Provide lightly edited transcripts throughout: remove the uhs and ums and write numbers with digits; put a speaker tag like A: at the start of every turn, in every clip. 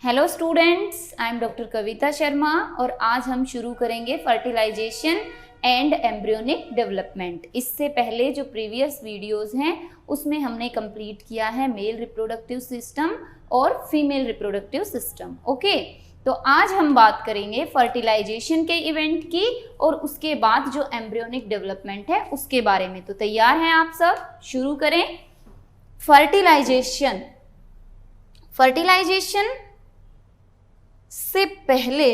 A: Hello students, I am doctor Kavita Sharma और आज हम शुरू करेंगे फर्टिलाइजेशन एंड एम्ब्रियोनिक डेवलपमेंट। इससे पहले जो प्रीवियस वीडियोस हैं उसमें हमने कंप्लीट किया है मेल रिप्रोडक्टिव सिस्टम और फीमेल रिप्रोडक्टिव सिस्टम। ओके, तो आज हम बात करेंगे फर्टिलाइजेशन के इवेंट की और उसके बाद जो एम्ब्रियोनिक डेवलपमेंट है उसके बारे में। तो तैयार हैं आप सब? शुरू करें। फर्टिलाइजेशन से पहले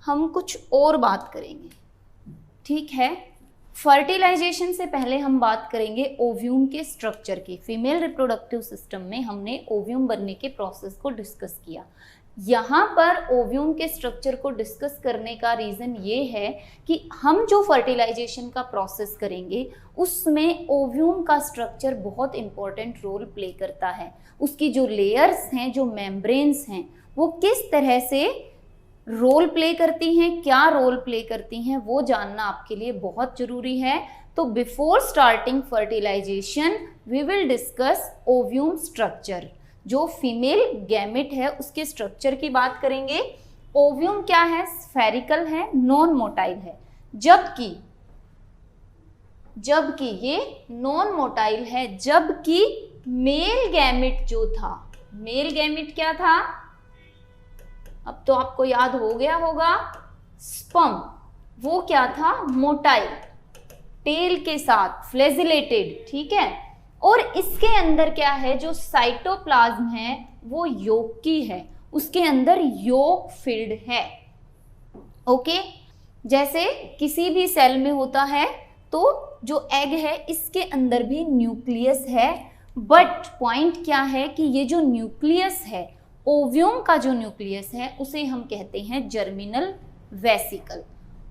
A: हम कुछ और बात करेंगे, ठीक है। फर्टिलाइजेशन से पहले हम बात करेंगे ओव्यूम के स्ट्रक्चर की। फीमेल रिप्रोडक्टिव सिस्टम में हमने ओव्यूम बनने के प्रोसेस को डिस्कस किया। यहाँ पर ओव्यूम के स्ट्रक्चर को डिस्कस करने का रीज़न ये है कि हम जो फर्टिलाइजेशन का प्रोसेस करेंगे उसमें ओव्यूम का स्ट्रक्चर बहुत इंपॉर्टेंट रोल प्ले करता है। उसकी जो लेयर्स हैं, जो मेम्ब्रेन्स हैं, वो किस तरह से रोल प्ले करती हैं, क्या रोल प्ले करती हैं, वो जानना आपके लिए बहुत ज़रूरी है। तो before starting fertilization we will discuss ovum structure. जो फीमेल गैमेट है उसके स्ट्रक्चर की बात करेंगे। ओव्यूम क्या है? स्फेरिकल है, नॉन मोटाइल है, जबकि ये नॉन मोटाइल है। जबकि मेल गैमेट जो था, मेल गैमेट क्या था? अब तो आपको याद हो गया होगा, स्पर्म। वो क्या था? मोटाइल, टेल के साथ, फ्लैजिलेटेड, ठीक है। और इसके अंदर क्या है? जो साइटोप्लाज्म है वो योकी है, उसके अंदर योक फिल्ड है। ओके, जैसे किसी भी सेल में होता है तो जो एग है इसके अंदर भी न्यूक्लियस है। बट पॉइंट क्या है कि ये जो न्यूक्लियस है, ओव्यूम का जो न्यूक्लियस है, उसे हम कहते हैं जर्मिनल वेसिकल।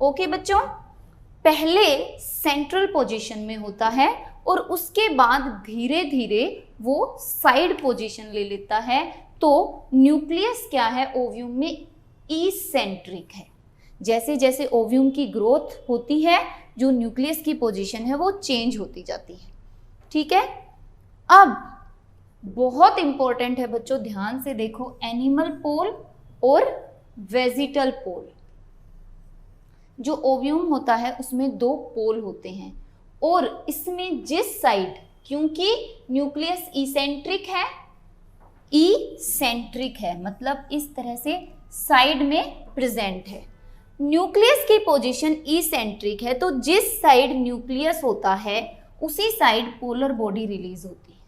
A: ओके बच्चों, पहले सेंट्रल पोजीशन में होता है और उसके बाद धीरे धीरे वो साइड पोजीशन ले लेता है। तो न्यूक्लियस क्या है ओव्यूम में? इसेंट्रिक है। जैसे जैसे ओव्यूम की ग्रोथ होती है, जो न्यूक्लियस की पोजीशन है वो चेंज होती जाती है, ठीक है। अब बहुत इंपॉर्टेंट है बच्चों, ध्यान से देखो, एनिमल पोल और वेजिटल पोल। जो ओव्यूम होता है उसमें दो पोल होते हैं और इसमें जिस साइड, क्योंकि न्यूक्लियस इसेंट्रिक है, मतलब इस तरह से साइड में प्रेजेंट है। न्यूक्लियस की पोजीशन इसेंट्रिक है, तो जिस साइड न्यूक्लियस होता है उसी साइड पोलर बॉडी रिलीज होती है।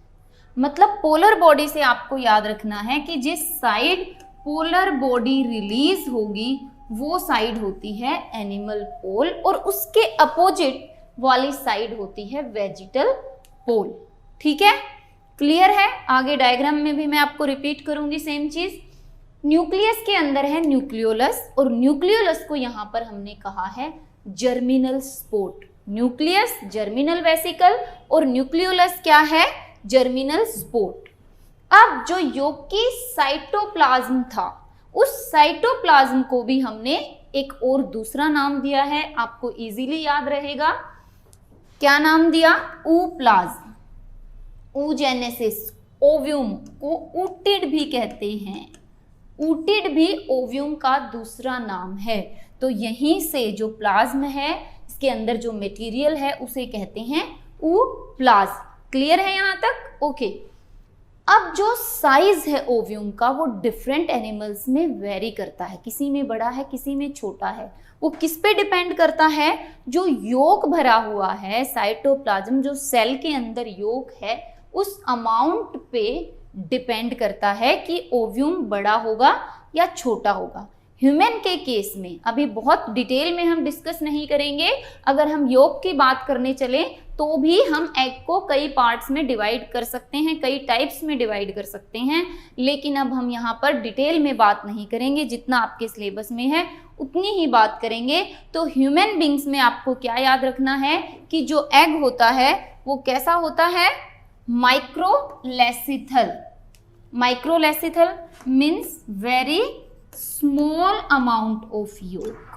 A: मतलब पोलर बॉडी से आपको याद रखना है कि जिस साइड पोलर बॉडी रिलीज होगी वो साइड होती है एनिमल पोल और उसके अपोजिट वाली साइड होती है वेजिटल पोल, ठीक है। क्लियर है? आगे डायग्राम में भी मैं आपको रिपीट करूंगी सेम चीज। न्यूक्लियस के अंदर है न्यूक्लियोलस और न्यूक्लियोलस को यहां पर हमने कहा है germinal sport. Nucleus germinal vesicle और न्यूक्लियोलस क्या है? Germinal sport. अब जो योकी साइटोप्लाज्म था, उस साइटोप्लाज्म को भी हमने एक और दूसरा नाम दिया है, आपको इजीली याद रहेगा। क्या नाम दिया? ऊप्लाज्म, oogenesis। ओव्यूम को ऊटिड भी कहते हैं, ऊटिड भी ओव्यूम का दूसरा नाम है। तो यहीं से जो प्लाज्म है, इसके अंदर जो मटेरियल है उसे कहते हैं ऊप्लाज्म। क्लियर है यहाँ तक? ओके। अब जो साइज है ओव्यूम का वो डिफरेंट एनिमल्स में वेरी करता है, किसी में बड़ा है, किसी में छोटा है। वो किस पे डिपेंड करता है? जो योक भरा हुआ है, साइटोप्लाज्म, जो सेल के अंदर योक है, उस अमाउंट पे डिपेंड करता है कि ओव्यूम बड़ा होगा या छोटा होगा। ह्यूमन के केस में अभी बहुत डिटेल में हम डिस्कस नहीं करेंगे। अगर हम योग की बात करने चलें तो भी हम एग को कई पार्ट्स में डिवाइड कर सकते हैं, कई टाइप्स में डिवाइड कर सकते हैं, लेकिन अब हम यहाँ पर डिटेल में बात नहीं करेंगे। जितना आपके सिलेबस में है उतनी ही बात करेंगे। तो ह्यूमन बींग्स में आपको क्या याद रखना है कि जो एग होता है वो कैसा होता है? Microlecithal. Microlecithal means very small amount of yolk,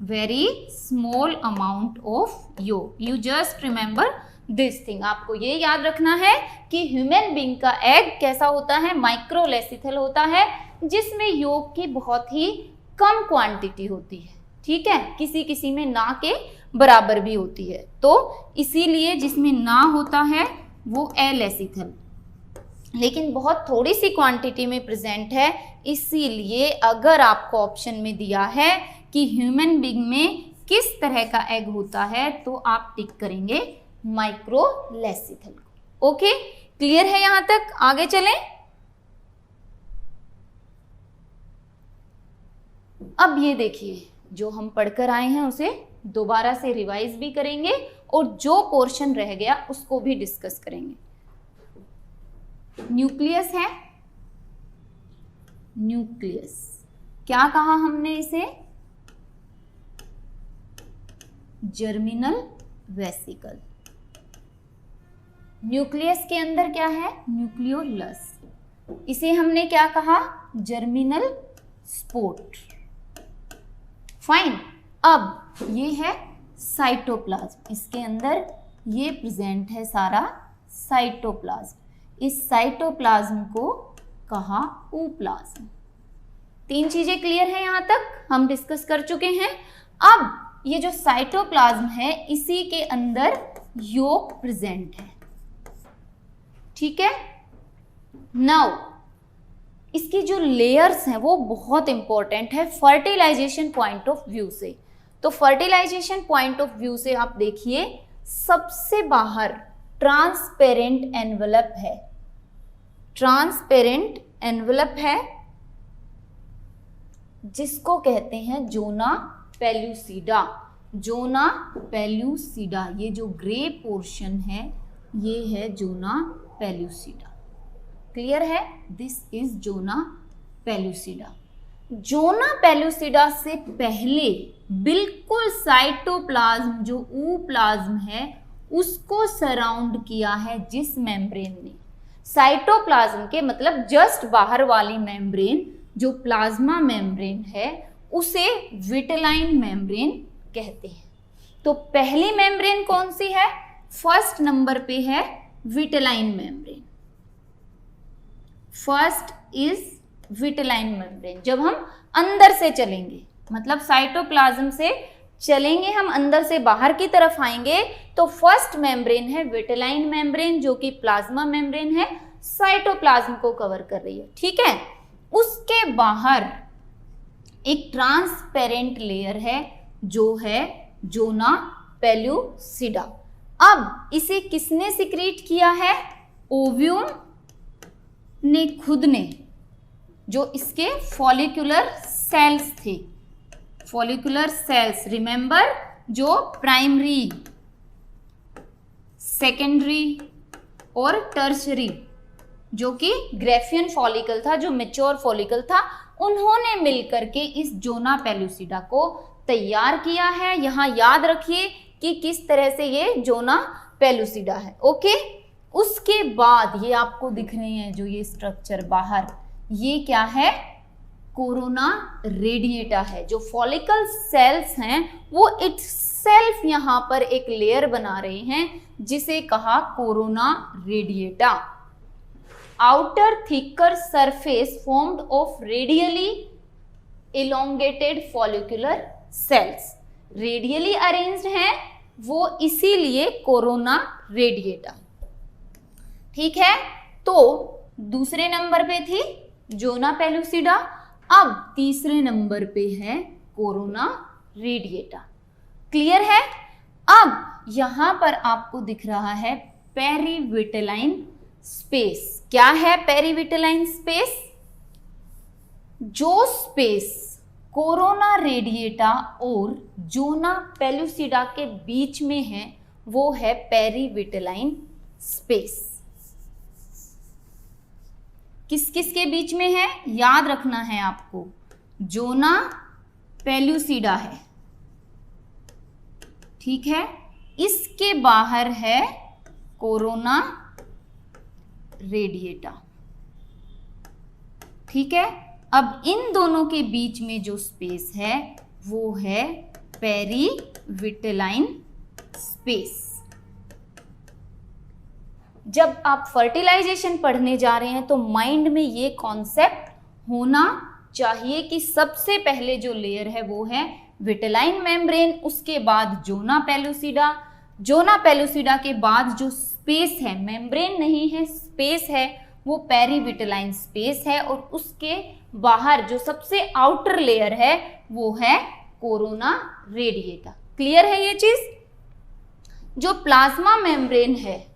A: very small amount of yolk. You just remember this thing. आपको ये याद रखना है कि ह्यूमन बीइंग का एग कैसा होता है, माइक्रोलेसिथल होता है, जिसमें योग की बहुत ही कम क्वांटिटी होती है, ठीक है, किसी किसी में ना के बराबर भी होती है। तो इसीलिए जिसमें ना होता है वो एलेसिथल, लेकिन बहुत थोड़ी सी क्वांटिटी में प्रेजेंट है, इसीलिए अगर आपको ऑप्शन में दिया है कि ह्यूमन बीइंग में किस तरह का एग होता है तो आप टिक करेंगे माइक्रोलेसिथल को। ओके, क्लियर है यहां तक? आगे चलें। अब ये देखिए, जो हम पढ़कर आए हैं उसे दोबारा से रिवाइज भी करेंगे और जो पोर्शन रह गया उसको भी डिस्कस करेंगे। न्यूक्लियस है, न्यूक्लियस क्या कहा हमने इसे? Germinal vesicle. न्यूक्लियस के अंदर क्या है? न्यूक्लियोलस। इसे हमने क्या कहा? Germinal sport. फाइन। अब ये है साइटोप्लाज्म, इसके अंदर ये प्रेजेंट है सारा साइटोप्लाज्म। इस साइटोप्लाज्म को कहा ooप्लाज्म। 3 चीजें क्लियर है, यहां तक हम डिस्कस कर चुके हैं। अब ये जो साइटोप्लाज्म है इसी के अंदर योग प्रेजेंट है, ठीक है। नाउ इसकी जो लेयर्स हैं वो बहुत इंपॉर्टेंट है फर्टिलाइजेशन पॉइंट ऑफ व्यू से। तो फर्टिलाइजेशन पॉइंट ऑफ व्यू से आप देखिए, सबसे बाहर ट्रांसपेरेंट एनवलप है, ट्रांसपेरेंट एनवलप है जिसको कहते हैं जोना पेल्यूसिडा। जोना पेल्यूसिडा, ये जो ग्रे पोर्शन है ये है जोना पेल्यूसिडा। क्लियर है? This is zona pellucida. Zona pellucida से पहले बिल्कुल साइटोप्लाज्म जो ooप्लाज्म है उसको सराउंड किया है जिस मेम्ब्रेन ने, साइटोप्लाज्म के मतलब जस्ट बाहर वाली मेम्ब्रेन जो प्लाज्मा मेम्ब्रेन है उसे विटेलाइन मेम्ब्रेन कहते हैं। तो पहली मेम्ब्रेन कौन सी है? फर्स्ट नंबर पे है vitelline membrane. First is vitelline membrane. जब हम अंदर से चलेंगे, मतलब साइटोप्लाज्म से चलेंगे, हम अंदर से बाहर की तरफ आएंगे तो फर्स्ट मेम्ब्रेन है विटेलाइन मेम्ब्रेन जो कि प्लाज्मा मेम्ब्रेन है, साइटोप्लाज्म को कवर कर रही है, ठीक है। उसके बाहर एक ट्रांसपेरेंट लेयर है जो है जोना पेल्यूसिडा। अब इसे किसने सिक्रीट किया है? ओव्यूम ने खुद ने, जो इसके फॉलिकुलर सेल्स थे, फॉलिकुलर सेल्स रिमेंबर, जो प्राइमरी, सेकेंडरी और टर्शरी, जो कि ग्रेफियन फॉलिकल था, जो मैच्योर फॉलिकल था, उन्होंने मिलकर के इस जोना पेल्यूसिडा को तैयार किया है। यहां याद रखिए कि किस तरह से ये जोना पेल्यूसिडा है, ओके। उसके बाद ये आपको दिख रहे हैं जो ये स्ट्रक्चर बाहर, ये क्या है? कोरोना रेडिएटा है। जो फॉलिकल सेल्स हैं वो इटसेल्फ यहाँ पर एक लेयर बना रहे हैं जिसे कहा corona radiata. Outer thicker surface formed of radially elongated follicular cells, radially arranged हैं वो, इसीलिए कोरोना रेडिएटा, ठीक है। तो दूसरे नंबर पे थी जोना पेल्यूसिडा, अब तीसरे नंबर पे है कोरोना रेडिएटा। क्लियर है? अब यहां पर आपको दिख रहा है पेरीविटेलाइन स्पेस। क्या है पेरीविटेलाइन स्पेस? जो स्पेस कोरोना रेडिएटा और जोना पेल्यूसिडा के बीच में है वो है पेरीविटेलाइन स्पेस। किस किस के बीच में है? याद रखना है आपको, जोना पेल्यूसिडा है, ठीक है। इसके बाहर है कोरोना रेडिएटा, ठीक है। अब इन दोनों के बीच में जो स्पेस है वो है पेरीविटेलाइन स्पेस। जब आप फर्टिलाइजेशन पढ़ने जा रहे हैं तो माइंड में ये कॉन्सेप्ट होना चाहिए कि सबसे पहले जो लेयर है वो है विटेलाइन मेम्ब्रेन, उसके बाद जोना पेलुसिडा, जोना पेलुसिडा के बाद जो स्पेस है, मेम्ब्रेन नहीं है स्पेस है, वो पेरीविटेलाइन स्पेस है, और उसके बाहर जो सबसे आउटर लेयर है वो है कोरोना रेडिएटा। क्लियर है ये चीज? जो प्लाज्मा मेम्ब्रेन है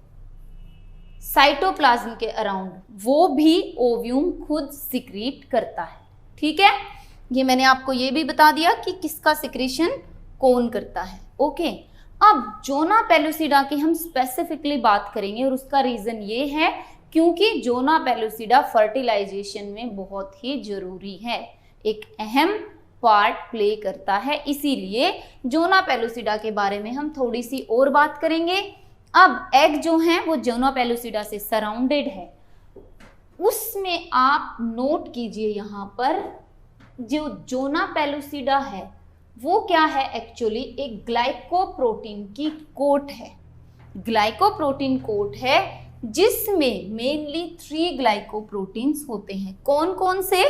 A: साइटोप्लाज्म के अराउंड, वो भी ओव्यूम खुद सिक्रीट करता है। ठीक है, ये मैंने आपको ये भी बता दिया कि किसका सिक्रीशन कौन करता है। ओके, अब जोना पेलुसिडा की हम स्पेसिफिकली बात करेंगे, और उसका रीजन ये है क्योंकि जोना पेलुसिडा फर्टिलाइजेशन में बहुत ही जरूरी है, एक अहम पार्ट प्ले करता है, इसीलिए जोना पेलुसिडा के बारे में हम थोड़ी सी और बात करेंगे। अब एग जो है वो जोना पेलुसिडा से सराउंडेड है, उसमें आप नोट कीजिए यहाँ पर जो जोना पेलुसिडा है वो क्या है, एक्चुअली एक ग्लाइकोप्रोटीन की कोट है, ग्लाइकोप्रोटीन कोट है जिसमें मेनली 3 ग्लाइकोप्रोटीन्स होते हैं। कौन कौन से?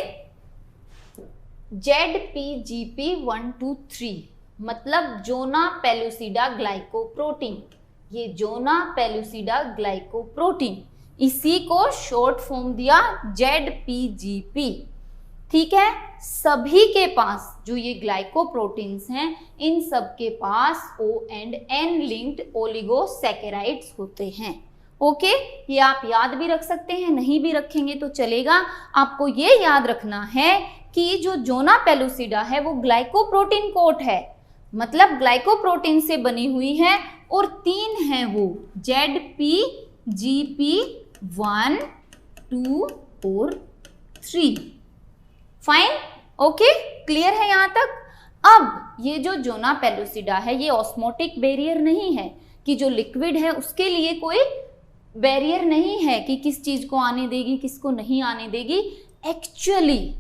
A: ZPGP123, मतलब जोना पेलुसिडा ग्लाइकोप्रोटीन, ये जोना पेलुसिडा ग्लाइकोप्रोटीन, इसी को शॉर्ट फॉर्म दिया ZPGP। ठीक है, सभी के पास जो ये ग्लाइकोप्रोटीन्स हैं, इन सब के पास O and N linked oligosaccharides होते हैं। ओके, ये आप याद भी रख सकते हैं, नहीं भी रखेंगे तो चलेगा। आपको ये याद रखना है कि जो जोना पेलुसिडा है वो ग्लाइकोप्रोटीन कोट है, मतलब ग्लाइकोप्रोटीन से बनी हुई है, और 3 हैं वो, ZPGP1, 2 और 3। फाइन, ओके, क्लियर है यहाँ तक? अब ये जो जोना पेलुसिडा है ये ऑस्मोटिक बैरियर नहीं है कि जो लिक्विड है उसके लिए कोई बैरियर नहीं है कि किस चीज को आने देगी किसको नहीं आने देगी। एक्चुअली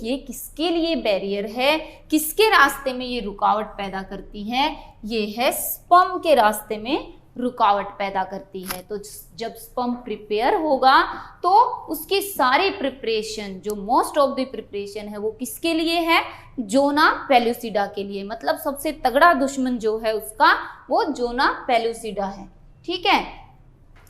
A: ये किसके लिए बैरियर है, किसके रास्ते में ये रुकावट पैदा करती है? ये है स्पर्म के रास्ते में रुकावट पैदा करती है। तो जब स्पर्म प्रिपेयर होगा तो उसकी सारी प्रिपरेशन, जो मोस्ट ऑफ द प्रिपरेशन है वो किसके लिए है? जोना पेलुसिडा के लिए, मतलब सबसे तगड़ा दुश्मन जो है उसका वो जोना पेलुसिडा है। ठीक है,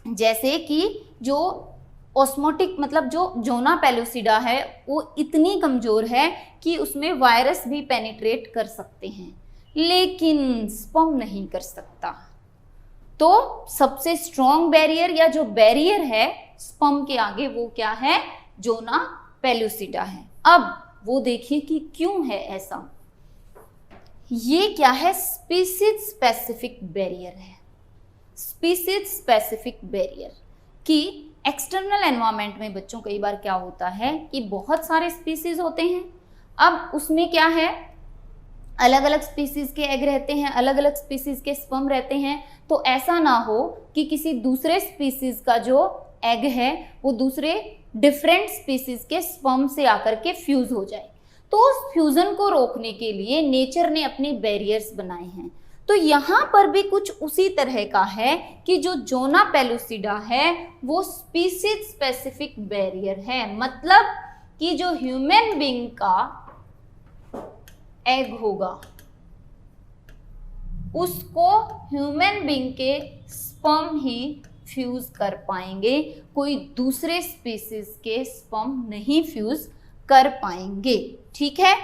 A: जैसे कि जो ऑस्मोटिक मतलब जो जोना पेलुसिडा है वो इतनी कमजोर है कि उसमें वायरस भी पेनिट्रेट कर सकते हैं, लेकिन स्पर्म नहीं कर सकता। तो सबसे स्ट्रॉन्ग बैरियर या जो बैरियर है स्पर्म के आगे वो क्या है? जोना पेलुसिडा है। अब वो देखिए कि क्यों है ऐसा। ये क्या है? स्पीसीज स्पेसिफिक बैरियर है। स्पीसीज स्पेसिफिक बैरियर कि एक्सटर्नल एनवायरनमेंट में बच्चों कई बार क्या होता है कि बहुत सारे स्पीसीज होते हैं, अब उसमें क्या है अलग अलग स्पीसीज के एग रहते हैं, अलग अलग स्पीसीज के स्पर्म रहते हैं, तो ऐसा ना हो कि किसी दूसरे स्पीसीज का जो एग है वो दूसरे डिफरेंट स्पीसीज के स्पर्म से आकर के फ्यूज हो जाए। तो उस फ्यूजन को रोकने के लिए नेचर ने अपने बैरियर्स बनाए हैं। तो यहाँ पर भी कुछ उसी तरह का है कि जो जोना पेलुसिडा है वो स्पीसीज स्पेसिफिक बैरियर है, मतलब कि जो ह्यूमन बीइंग का एग होगा उसको ह्यूमन बीइंग के स्पर्म ही फ्यूज कर पाएंगे, कोई दूसरे स्पीसीज के स्पर्म नहीं फ्यूज कर पाएंगे। ठीक है,